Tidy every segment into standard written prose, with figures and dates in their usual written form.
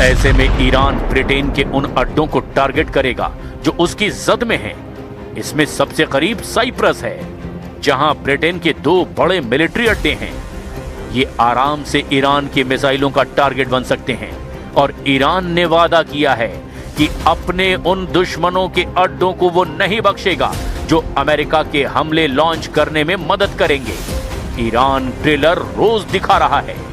ऐसे में Iran Britain के उन अड्डों को टारगेट करेगा जो उसकी जद में हैं। इसमें सबसे करीब साइप्रस है, जहां ब्रिटेन के 2 बड़े मिलिट्री अड्डे हैं। ये आराम से ईरान के मिसाइलों का टारगेट बन सकते हैं और ईरान ने वादा किया है कि अपने उन दुश्मनों के अड्डों को वो नहीं बख्शेगा जो अमेरिका के हमले लॉन्च करने में मदद करेंगे। ईरान ट्रेलर रोज दिखा रहा है।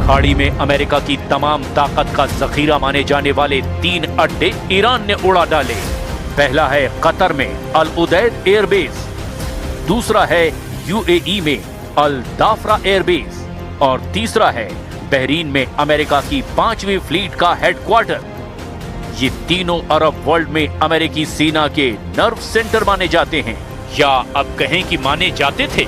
खाड़ी में अमेरिका की तमाम ताकत का जखीरा माने जाने वाले 3 अड्डे ईरान ने उड़ा डाले। पहला है कतर में अल उदैद एयरबेस, दूसरा है यूएई में अल दाफरा एयरबेस और तीसरा है बहरीन में अमेरिका की 5वीं फ्लीट का हेडक्वार्टर। ये तीनों अरब वर्ल्ड में अमेरिकी सेना के नर्व सेंटर माने जाते हैं, या अब कहें कि माने जाते थे।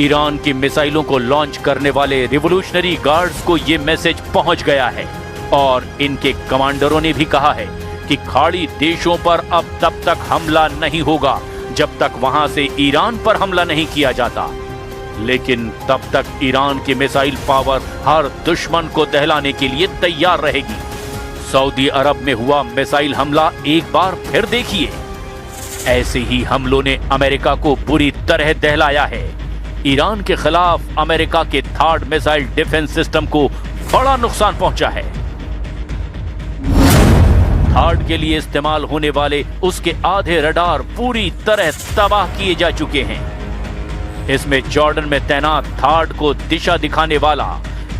ईरान की मिसाइलों को लॉन्च करने वाले रिवोल्यूशनरी गार्ड्स को यह मैसेज पहुंच गया है और इनके कमांडरों ने भी कहा है कि खाड़ी देशों पर अब तब तक हमला नहीं होगा जब तक वहां से ईरान पर हमला नहीं किया जाता। लेकिन तब तक ईरान की मिसाइल पावर हर दुश्मन को दहलाने के लिए तैयार रहेगी। सऊदी अरब में हुआ मिसाइल हमला एक बार फिर देखिए। ऐसे ही हमलों ने अमेरिका को बुरी तरह दहलाया है। ईरान के खिलाफ अमेरिका के थर्ड मिसाइल डिफेंस सिस्टम को बड़ा नुकसान पहुंचा है। थर्ड के लिए इस्तेमाल होने वाले उसके आधे रडार पूरी तरह तबाह किए जा चुके हैं। इसमें जॉर्डन में तैनात थर्ड को दिशा दिखाने वाला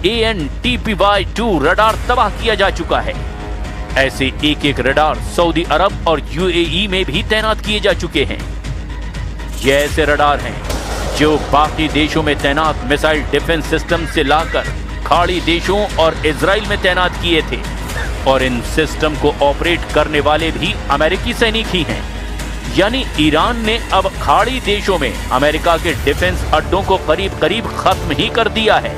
AN/TPY-2 रडार तबाह किया जा चुका है। ऐसे एक एक रडार सऊदी अरब और UAE में भी तैनात किए जा चुके हैं। ये ऐसे रडार हैं जो बाकी देशों में तैनात मिसाइल डिफेंस सिस्टम से लाकर खाड़ी देशों और इजराइल में तैनात किए थे और इन सिस्टम को ऑपरेट करने वाले भी अमेरिकी सैनिक ही हैं। यानी ईरान ने अब खाड़ी देशों में अमेरिका के डिफेंस अड्डों को करीब करीब खत्म ही कर दिया है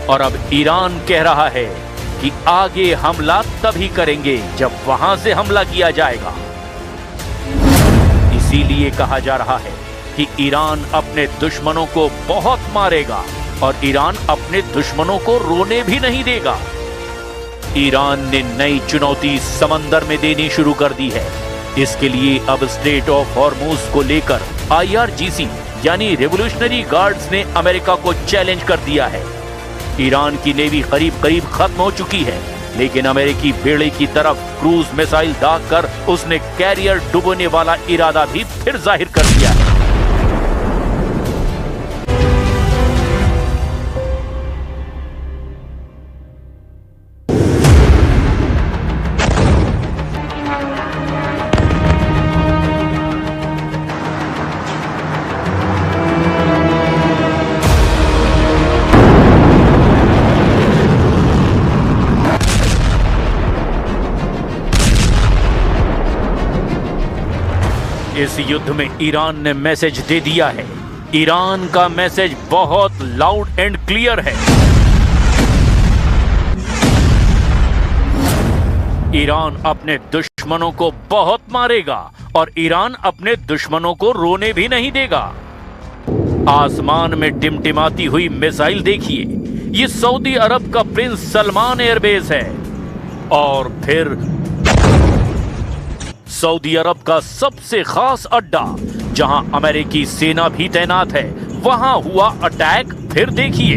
और अब ईरान कह रहा है कि आगे हमला तभी करेंगे जब वहां से हमला किया जाएगा। इसीलिए कहा जा रहा है कि ईरान अपने दुश्मनों को बहुत मारेगा और ईरान अपने दुश्मनों को रोने भी नहीं देगा। ईरान ने नई चुनौती समंदर में देनी शुरू कर दी है। इसके लिए अब स्ट्रेट ऑफ हॉर्मुज को लेकर IRGC यानी रिवोल्यूशनरी गार्ड्स ने अमेरिका को चैलेंज कर दिया है। ईरान की नेवी करीब करीब खत्म हो चुकी है, लेकिन अमेरिकी बेड़े की तरफ क्रूज मिसाइल दागकर उसने कैरियर डुबोने वाला इरादा भी फिर जाहिर कर दिया है। इस युद्ध में ईरान ने मैसेज दे दिया है। ईरान का मैसेज बहुत लाउड एंड क्लियर है। ईरान अपने दुश्मनों को बहुत मारेगा और ईरान अपने दुश्मनों को रोने भी नहीं देगा। आसमान में टिमटिमाती हुई मिसाइल देखिए, ये सऊदी अरब का प्रिंस सलमान एयरबेस है। और फिर सऊदी अरब का सबसे खास अड्डा जहां अमेरिकी सेना भी तैनात है, वहां हुआ अटैक फिर देखिए।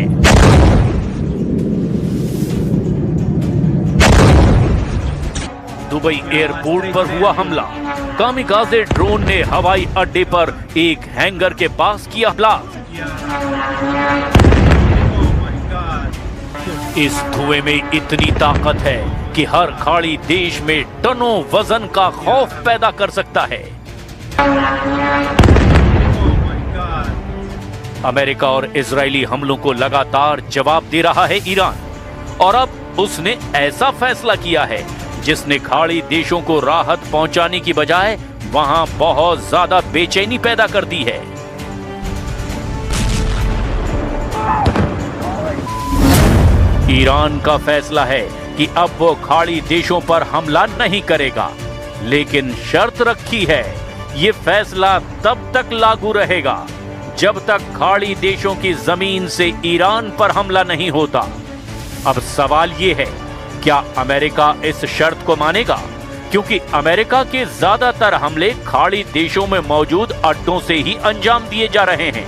दुबई एयरपोर्ट पर हुआ हमला। कामिकाज़े ड्रोन ने हवाई अड्डे पर एक हैंगर के पास किया ब्लास्ट। इस धुएं में इतनी ताकत है कि हर खाड़ी देश में टनों वजन का खौफ पैदा कर सकता है। अमेरिका और इजरायली हमलों को लगातार जवाब दे रहा है ईरान, और अब उसने ऐसा फैसला किया है जिसने खाड़ी देशों को राहत पहुंचाने की बजाय वहां बहुत ज्यादा बेचैनी पैदा कर दी है। ईरान का फैसला है कि अब वो खाड़ी देशों पर हमला नहीं करेगा, लेकिन शर्त रखी है ये फैसला तब तक लागू रहेगा जब तक खाड़ी देशों की जमीन से ईरान पर हमला नहीं होता। अब सवाल ये है, क्या अमेरिका इस शर्त को मानेगा? क्योंकि अमेरिका के ज्यादातर हमले खाड़ी देशों में मौजूद अड्डों से ही अंजाम दिए जा रहे हैं।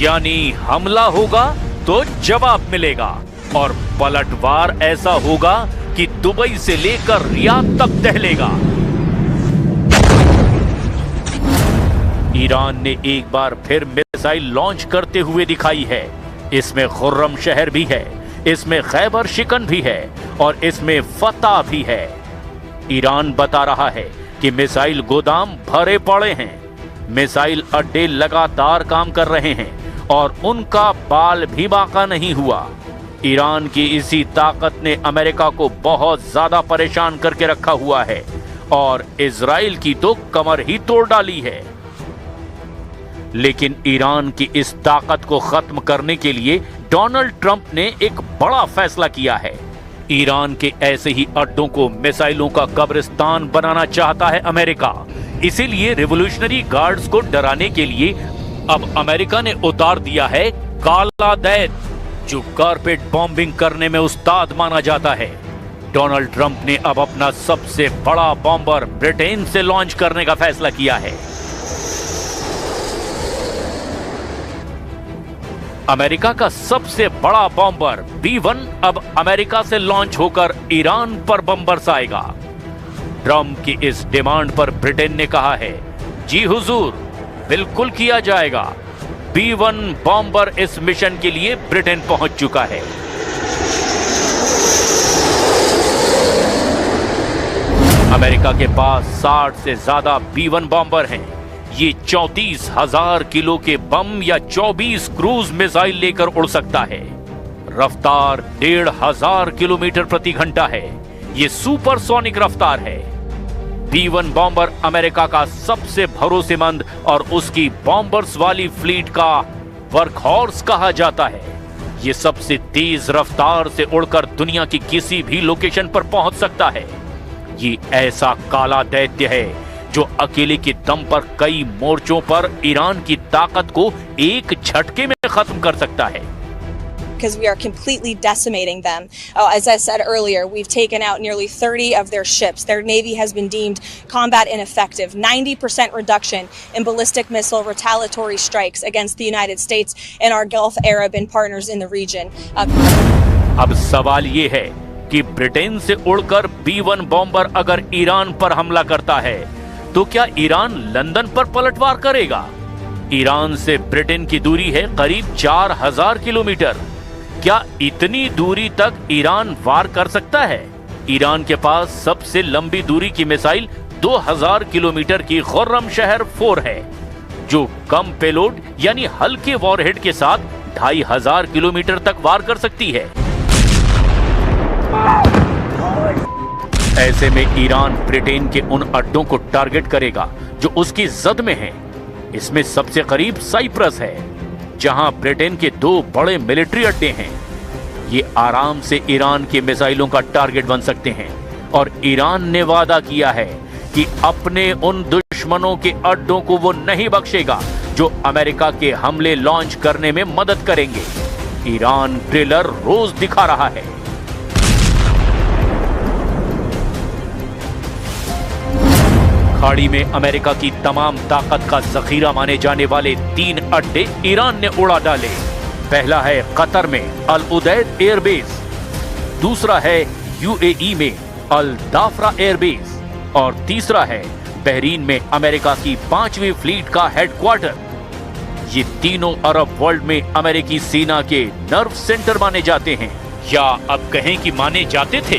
यानी हमला होगा तो जवाब मिलेगा और पलटवार ऐसा होगा कि दुबई से लेकर रियाद तक दहलेगा। ईरान ने एक बार फिर मिसाइल लॉन्च करते हुए दिखाई है। इसमें खुर्रम शहर भी है, इसमें खैबर शिकन भी है और इसमें फतह भी है। ईरान बता रहा है कि मिसाइल गोदाम भरे पड़े हैं, मिसाइल अड्डे लगातार काम कर रहे हैं और उनका बाल भी बाका नहीं हुआ। ईरान की इसी ताकत ने अमेरिका को बहुत ज्यादा परेशान करके रखा हुआ है और इजराइल की तो कमर ही तोड़ डाली है। लेकिन ईरान की इस ताकत को खत्म करने के लिए डोनाल्ड ट्रंप ने एक बड़ा फैसला किया है। ईरान के ऐसे ही अड्डों को मिसाइलों का कब्रिस्तान बनाना चाहता है अमेरिका। इसीलिए रिवॉल्यूशनरी गार्ड्स को डराने के लिए अब अमेरिका ने उतार दिया है काला दैत, जो कारपेट बॉम्बिंग करने में उस्ताद माना जाता है। डोनाल्ड ट्रंप ने अब अपना सबसे बड़ा बॉम्बर ब्रिटेन से लॉन्च करने का फैसला किया है। अमेरिका का सबसे बड़ा बॉम्बर B-1 अब अमेरिका से लॉन्च होकर ईरान पर बम बरसाएगा। ट्रंप की इस डिमांड पर ब्रिटेन ने कहा है, जी हुजूर, बिल्कुल किया जाएगा। B-1 बॉम्बर इस मिशन के लिए ब्रिटेन पहुंच चुका है। अमेरिका के पास 60 से ज्यादा B-1 बॉम्बर हैं। ये 34,000 किलो के बम या 24 क्रूज मिसाइल लेकर उड़ सकता है। रफ्तार 1,500 किलोमीटर प्रति घंटा है। ये सुपरसोनिक रफ्तार है। B-1 बॉम्बर अमेरिका का सबसे भरोसेमंद और उसकी बॉम्बर्स वाली फ्लीट का वर्कहॉर्स कहा जाता है। ये सबसे तेज रफ्तार से उड़कर दुनिया की किसी भी लोकेशन पर पहुंच सकता है। ये ऐसा काला दैत्य है जो अकेले के दम पर कई मोर्चों पर ईरान की ताकत को एक झटके में खत्म कर सकता है। Because we are completely decimating them. As I said earlier, we've taken out nearly 30 of their ships. Their navy has been deemed combat ineffective. 90% reduction in ballistic missile retaliatory strikes against the United States and our Gulf Arab and partners in the region. अब सवाल ये है कि Britain से उड़कर B-1 bomber अगर Iran पर हमला करता है तो क्या ईरान लंदन पर पलटवार करेगा? ईरान से ब्रिटेन की दूरी है करीब 4,000 किलोमीटर। क्या इतनी दूरी तक ईरान वार कर सकता है? ईरान के पास सबसे लंबी दूरी की मिसाइल 2,000 किलोमीटर की खुर्रम शहर 4 है, जो कम पेलोड यानी हल्के वॉरहेड के साथ 2,500 किलोमीटर तक वार कर सकती है। ऐसे में ईरान ब्रिटेन के उन अड्डों को टारगेट करेगा जो उसकी जद में हैं। इसमें सबसे करीब साइप्रस है, जहां ब्रिटेन के 2 बड़े मिलिट्री अड्डे हैं। ये आराम से ईरान के मिसाइलों का टारगेट बन सकते हैं और ईरान ने वादा किया है कि अपने उन दुश्मनों के अड्डों को वो नहीं बख्शेगा जो अमेरिका के हमले लॉन्च करने में मदद करेंगे। ईरान ट्रेलर रोज दिखा रहा है। खाड़ी में अमेरिका की तमाम ताकत का जखीरा माने जाने वाले 3 अड्डे ईरान ने उड़ा डाले। पहला है कतर में अल उदैद एयरबेस, दूसरा है UAE में अल दाफरा एयरबेस और तीसरा है बहरीन में अमेरिका की 5वीं फ्लीट का हेडक्वार्टर। ये तीनों अरब वर्ल्ड में अमेरिकी सेना के नर्व सेंटर माने जाते हैं, या अब कहें कि माने जाते थे।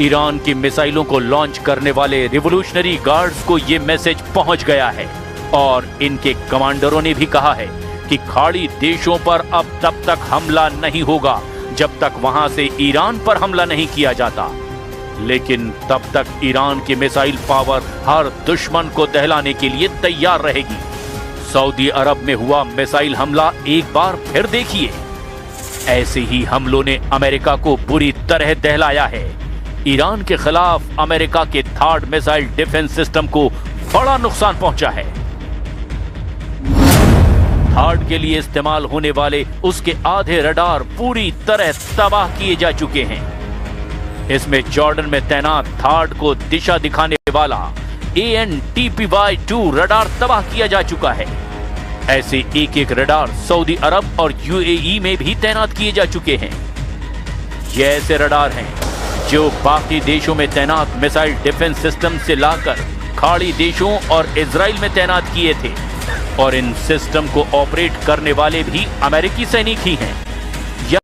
ईरान की मिसाइलों को लॉन्च करने वाले रिवोल्यूशनरी गार्ड्स को ये मैसेज पहुंच गया है और इनके कमांडरों ने भी कहा है कि खाड़ी देशों पर अब तब तक हमला नहीं होगा जब तक वहां से ईरान पर हमला नहीं किया जाता। लेकिन तब तक ईरान की मिसाइल पावर हर दुश्मन को दहलाने के लिए तैयार रहेगी। सऊदी अरब में हुआ मिसाइल हमला एक बार फिर देखिए। ऐसे ही हमलों ने अमेरिका को बुरी तरह दहलाया है। ईरान के खिलाफ अमेरिका के थार्ड मिसाइल डिफेंस सिस्टम को बड़ा नुकसान पहुंचा है। थार्ड के लिए इस्तेमाल होने वाले उसके आधे रडार पूरी तरह तबाह किए जा चुके हैं। इसमें जॉर्डन में तैनात थार्ड को दिशा दिखाने वाला AN/TPY-2 रडार तबाह किया जा चुका है। ऐसे एक एक रडार सऊदी अरब और UAE में भी तैनात किए जा चुके हैं। ये ऐसे रडार हैं जो बाकी देशों में तैनात मिसाइल डिफेंस सिस्टम से लाकर खाड़ी देशों और इजराइल में तैनात किए थे, और इन सिस्टम को ऑपरेट करने वाले भी अमेरिकी सैनिक ही हैं।